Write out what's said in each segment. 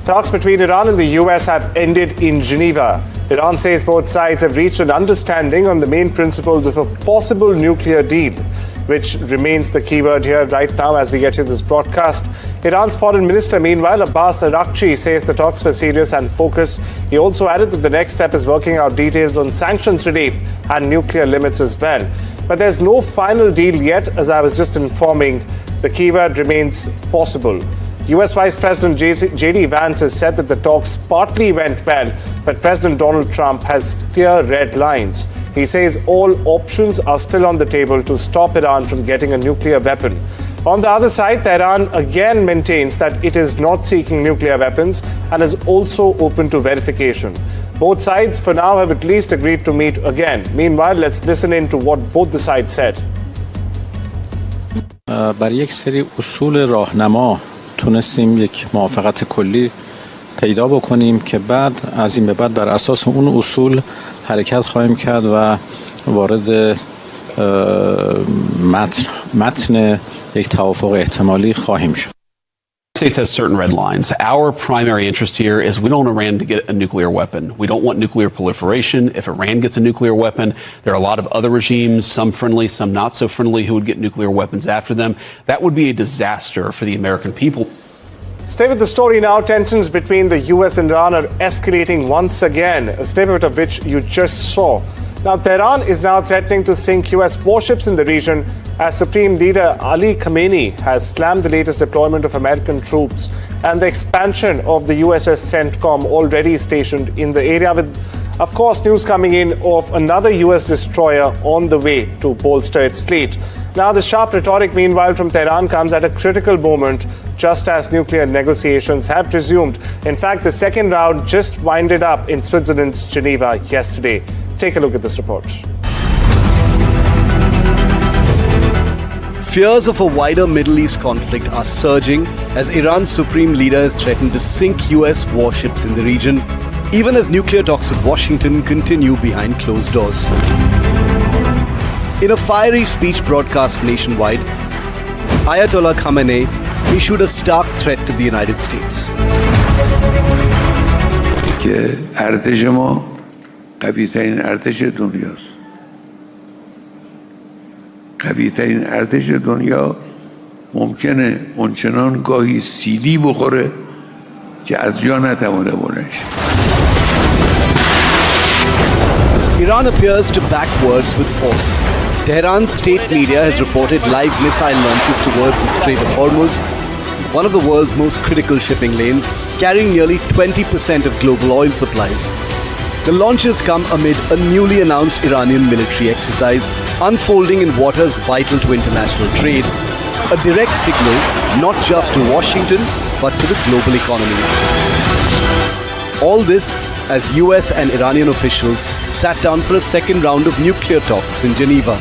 Talks between Iran and the US have ended in Geneva. Iran says both sides have reached an understanding on the main principles of a possible nuclear deal, which remains the keyword here right now as we get to this broadcast. Iran's foreign minister, meanwhile, Abbas Araghchi, says the talks were serious and focused. He also added that the next step is working out details on sanctions relief and nuclear limits as well. But there's no final deal yet, as I was just informing. The keyword remains possible. US Vice President J.D. Vance has said that the talks partly went well, but President Donald Trump has clear red lines. He says all options are still on the table to stop Iran from getting a nuclear weapon. On the other side, Tehran again maintains that it is not seeking nuclear weapons and is also open to verification. Both sides for now have at least agreed to meet again. Meanwhile, let's listen in to what both the sides said. برای یک سری اصول راهنما تونستیم یک موافقت کلی پیدا بکنیم که بعد از این به بعد بر اساس اون اصول حرکت خواهیم کرد و وارد متن یک توافق احتمالی خواهیم شد. States has certain red lines. Our primary interest here is we don't want Iran to get a nuclear weapon. We don't want nuclear proliferation. If Iran gets a nuclear weapon, there are a lot of other regimes, some friendly, some not so friendly, who would get nuclear weapons after them. That would be a disaster for the American people. Stay with the story now. Tensions between the US and Iran are escalating once again, a snippet of which you just saw. Now, Tehran is now threatening to sink US warships in the region as Supreme Leader Ali Khamenei has slammed the latest deployment of American troops and the expansion of the USS CENTCOM already stationed in the area, with, of course, news coming in of another US destroyer on the way to bolster its fleet. Now, the sharp rhetoric, meanwhile, from Tehran comes at a critical moment, just as nuclear negotiations have resumed. In fact, the second round just winded up in Switzerland's Geneva yesterday. Take a look at this report. Fears of a wider Middle East conflict are surging as Iran's supreme leader has threatened to sink US warships in the region, even as nuclear talks with Washington continue behind closed doors. In a fiery speech broadcast nationwide, Ayatollah Khamenei issued a stark threat to the United States. که ارتش ما قوی‌ترین ارتش دنیاست. قوی‌ترین ارتش دنیا ممکنه اونچنان گاهی سیلی بخوره که از جا نتوانه بلند شه. Iran appears to back words with force. Tehran's state media has reported live missile launches towards the Strait of Hormuz, one of the world's most critical shipping lanes, carrying nearly 20% of global oil supplies. The launches come amid a newly announced Iranian military exercise unfolding in waters vital to international trade, a direct signal not just to Washington but to the global economy. All this as US and Iranian officials sat down for a second round of nuclear talks in Geneva.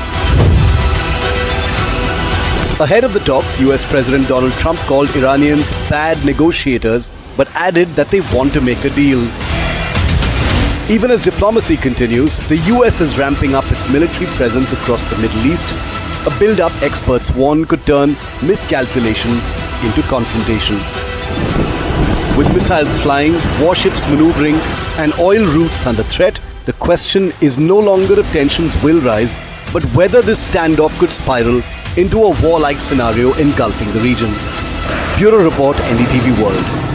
Ahead of the talks, US President Donald Trump called Iranians bad negotiators but added that they want to make a deal. Even as diplomacy continues, the US is ramping up its military presence across the Middle East, a build-up experts warn could turn miscalculation into confrontation. With missiles flying, warships maneuvering, and oil routes under threat, the question is no longer if tensions will rise, but whether this standoff could spiral into a war-like scenario engulfing the region. Bureau Report, NDTV World.